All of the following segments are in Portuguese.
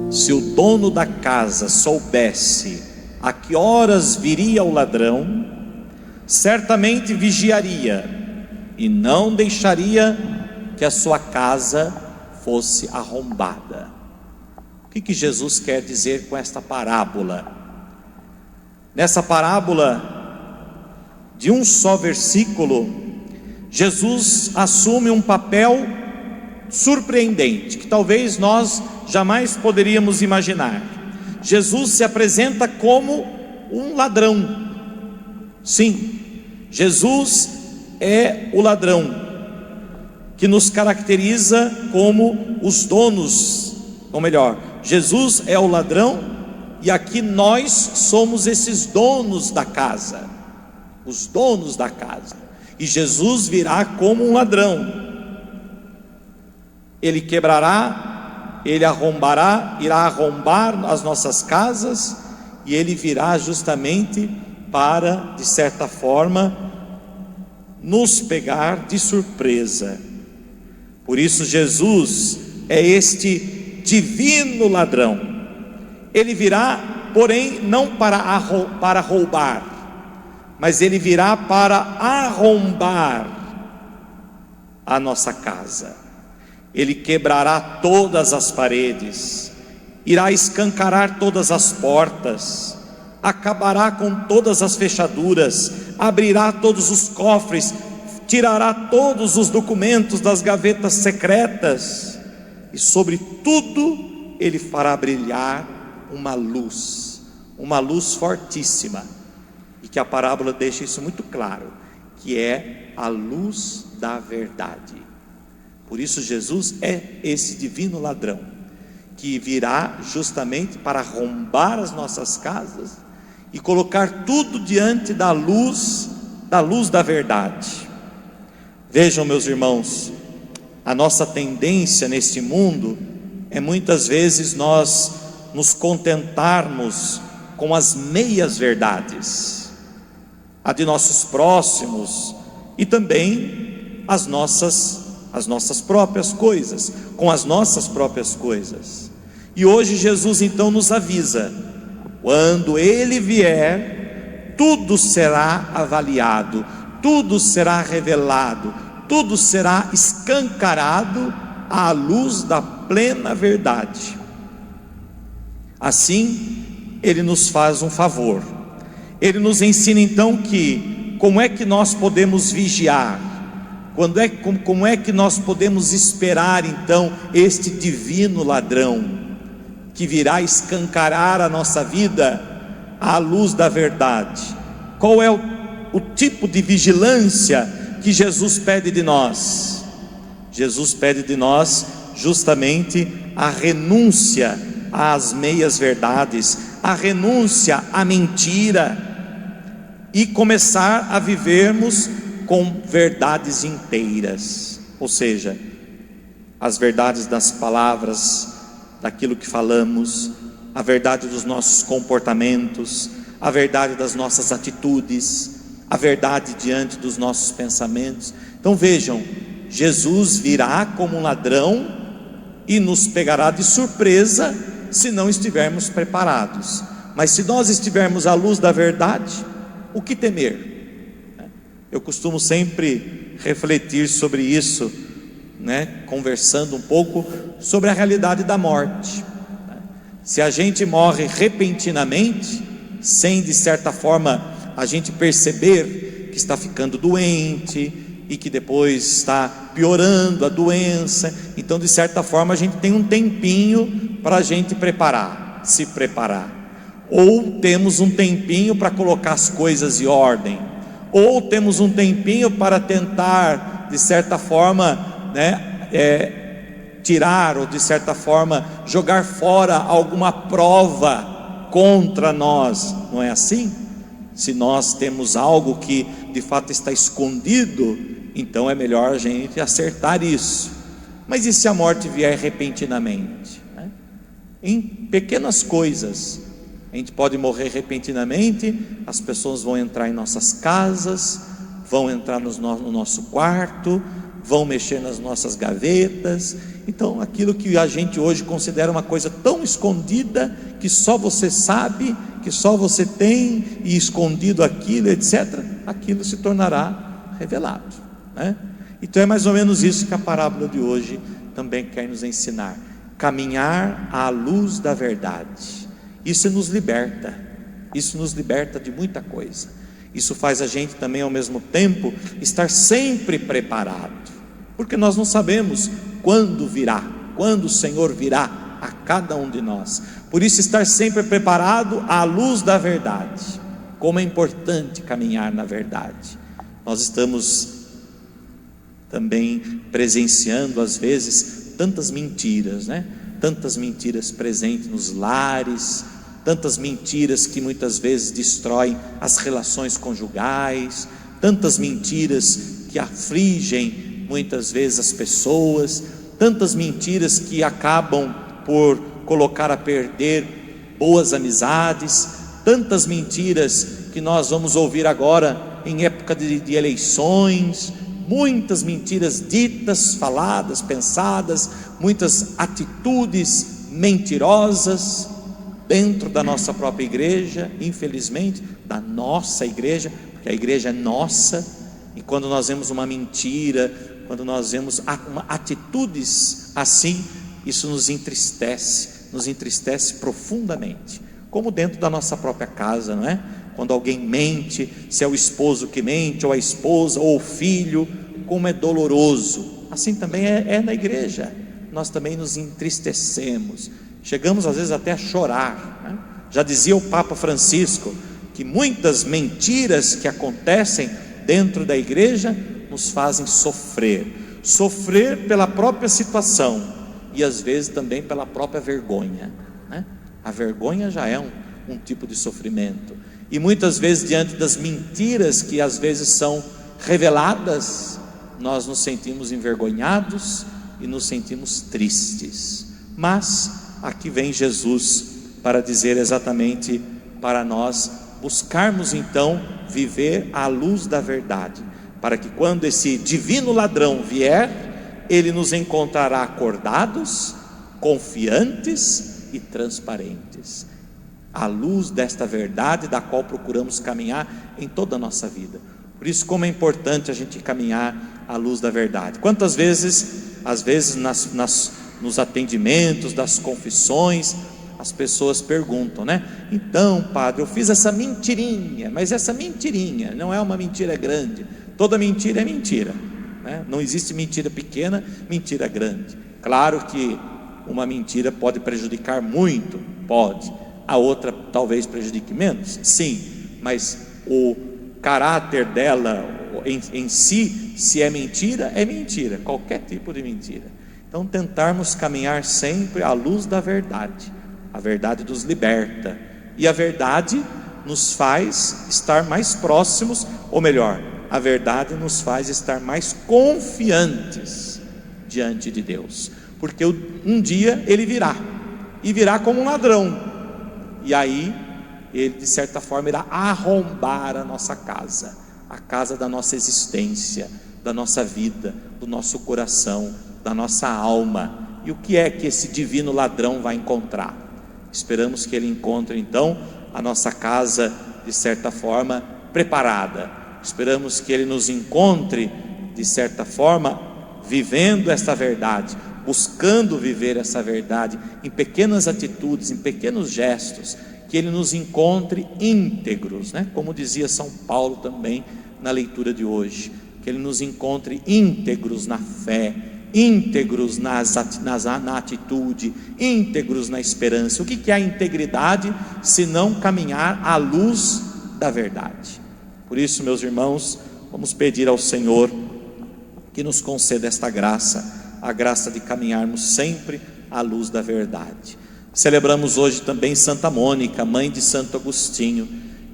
Se o dono da casa soubesse a que horas viria o ladrão, certamente vigiaria e não deixaria que a sua casa fosse arrombada. O que Jesus quer dizer com esta parábola? Nessa parábola, de um só versículo, Jesus assume um papel surpreendente, que talvez nós jamais poderíamos imaginar. Jesus se apresenta como um ladrão. Sim, Jesus é o ladrão que nos caracteriza como os donos, ou melhor, Jesus é o ladrão e aqui nós somos esses donos da casa, os donos da casa. E Jesus virá como um ladrão. Ele quebrará, ele arrombará, irá arrombar as nossas casas, e ele virá justamente para, de certa forma, nos pegar de surpresa. Por isso Jesus é este divino ladrão. Ele virá, porém, não para roubar, mas ele virá para arrombar a nossa casa. Ele quebrará todas as paredes, irá escancarar todas as portas, acabará com todas as fechaduras, abrirá todos os cofres, tirará todos os documentos das gavetas secretas, e sobre tudo ele fará brilhar uma luz fortíssima, e que a parábola deixa isso muito claro, que é a luz da verdade. Por isso Jesus é esse divino ladrão, que virá justamente para arrombar as nossas casas e colocar tudo diante da luz da verdade. Vejam, meus irmãos, a nossa tendência neste mundo é muitas vezes nós nos contentarmos com as meias verdades, a de nossos próximos e também as nossas próprias coisas, com as nossas próprias coisas. E hoje Jesus então nos avisa: quando Ele vier, tudo será avaliado, tudo será revelado, tudo será escancarado à luz da plena verdade. Assim, Ele nos faz um favor. Ele nos ensina então como é que nós podemos vigiar, como é que nós podemos esperar então este divino ladrão, que virá escancarar a nossa vida à luz da verdade. Qual é o tipo de vigilância que Jesus pede de nós? Jesus pede de nós justamente a renúncia às meias verdades, a renúncia à mentira, e começar a vivermos com verdades inteiras, ou seja, as verdades das palavras, daquilo que falamos, a verdade dos nossos comportamentos, a verdade das nossas atitudes, a verdade diante dos nossos pensamentos. Então vejam, Jesus virá como um ladrão e nos pegará de surpresa se não estivermos preparados. Mas se nós estivermos à luz da verdade, o que temer? Eu costumo sempre refletir sobre isso, conversando um pouco sobre a realidade da morte. Se a gente morre repentinamente, sem de certa forma a gente perceber que está ficando doente e que depois está piorando a doença, então de certa forma a gente tem um tempinho para a gente se preparar, ou temos um tempinho para colocar as coisas em ordem, ou temos um tempinho para tentar de certa forma tirar, ou de certa forma jogar fora alguma prova contra nós. Não é assim? Se nós temos algo que de fato está escondido, então é melhor a gente acertar isso. Mas e se a morte vier repentinamente? Em pequenas coisas a gente pode morrer repentinamente. As pessoas vão entrar em nossas casas, vão entrar no nosso quarto, vão mexer nas nossas gavetas. Então aquilo que a gente hoje considera uma coisa tão escondida, que só você sabe, que só você tem, e escondido aquilo, etc., aquilo se tornará revelado, né? Então é mais ou menos isso que a parábola de hoje também quer nos ensinar: caminhar à luz da verdade. Isso nos liberta, isso nos liberta de muita coisa. Isso faz a gente também, ao mesmo tempo, estar sempre preparado, porque nós não sabemos quando virá, quando o Senhor virá a cada um de nós. Por isso, estar sempre preparado à luz da verdade. Como é importante caminhar na verdade. Nós estamos também presenciando às vezes tantas mentiras, né? Tantas mentiras presentes nos lares, tantas mentiras que muitas vezes destroem as relações conjugais, tantas mentiras que afligem muitas vezes as pessoas, tantas mentiras que acabam por colocar a perder boas amizades, tantas mentiras que nós vamos ouvir agora em época de eleições, muitas mentiras ditas, faladas, pensadas, muitas atitudes mentirosas dentro da nossa própria igreja, infelizmente, da nossa igreja, porque a igreja é nossa. E quando nós vemos uma mentira, quando nós vemos atitudes assim, isso nos entristece profundamente, como dentro da nossa própria casa, não é? Quando alguém mente, se é o esposo que mente, ou a esposa, ou o filho, como é doloroso. Assim também é na igreja, nós também nos entristecemos, chegamos às vezes até a chorar, né? Já dizia o Papa Francisco, que muitas mentiras que acontecem dentro da igreja nos fazem sofrer pela própria situação, e às vezes também pela própria vergonha, né? A vergonha já é um tipo de sofrimento, e muitas vezes diante das mentiras que às vezes são reveladas, nós nos sentimos envergonhados e nos sentimos tristes. Mas aqui vem Jesus para dizer exatamente para nós buscarmos então viver à luz da verdade, para que quando esse divino ladrão vier, ele nos encontrará acordados, confiantes e transparentes, à luz desta verdade da qual procuramos caminhar em toda a nossa vida. Por isso, como é importante a gente caminhar à luz da verdade. Quantas vezes, às vezes nos atendimentos das confissões, as pessoas perguntam, né? Então, padre, eu fiz essa mentirinha, mas essa mentirinha não é uma mentira grande. Toda mentira é mentira, né? Não existe mentira pequena, mentira grande. Claro que uma mentira pode prejudicar muito, pode. A outra talvez prejudique menos, sim. Mas o caráter dela em si, se é mentira, qualquer tipo de mentira. Então tentarmos caminhar sempre à luz da verdade. A verdade nos liberta, e a verdade nos faz estar mais próximos, ou melhor, a verdade nos faz estar mais confiantes diante de Deus, porque um dia Ele virá, e virá como um ladrão, e aí Ele de certa forma irá arrombar a nossa casa, a casa da nossa existência, da nossa vida, do nosso coração, da nossa alma. E o que é que esse divino ladrão vai encontrar? Esperamos que ele encontre então a nossa casa de certa forma preparada. Esperamos que ele nos encontre de certa forma vivendo esta verdade, buscando viver essa verdade em pequenas atitudes, em pequenos gestos, que ele nos encontre íntegros, né? Como dizia São Paulo também na leitura de hoje, que ele nos encontre íntegros na fé, íntegros na atitude, íntegros na esperança. O que é a integridade, se não caminhar à luz da verdade? Por isso, meus irmãos, vamos pedir ao Senhor que nos conceda esta graça, a graça de caminharmos sempre à luz da verdade. Celebramos hoje também Santa Mônica, mãe de Santo Agostinho,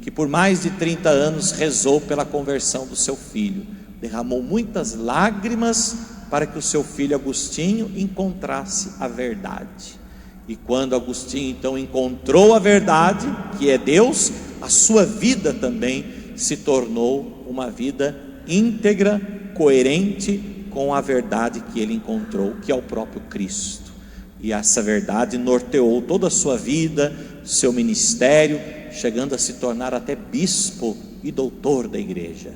que por mais de 30 anos rezou pela conversão do seu filho, derramou muitas lágrimas para que o seu filho Agostinho encontrasse a verdade. E quando Agostinho então encontrou a verdade, que é Deus, a sua vida também se tornou uma vida íntegra, coerente com a verdade que ele encontrou, que é o próprio Cristo. E essa verdade norteou toda a sua vida, seu ministério, chegando a se tornar até bispo e doutor da igreja.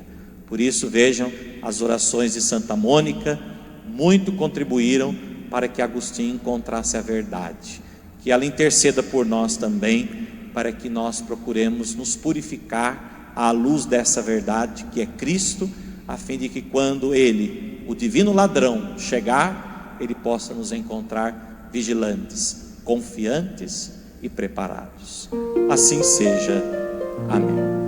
Por isso, vejam, as orações de Santa Mônica muito contribuíram para que Agostinho encontrasse a verdade. Que ela interceda por nós também, para que nós procuremos nos purificar à luz dessa verdade que é Cristo, a fim de que quando Ele, o divino ladrão, chegar, Ele possa nos encontrar vigilantes, confiantes e preparados. Assim seja. Amém.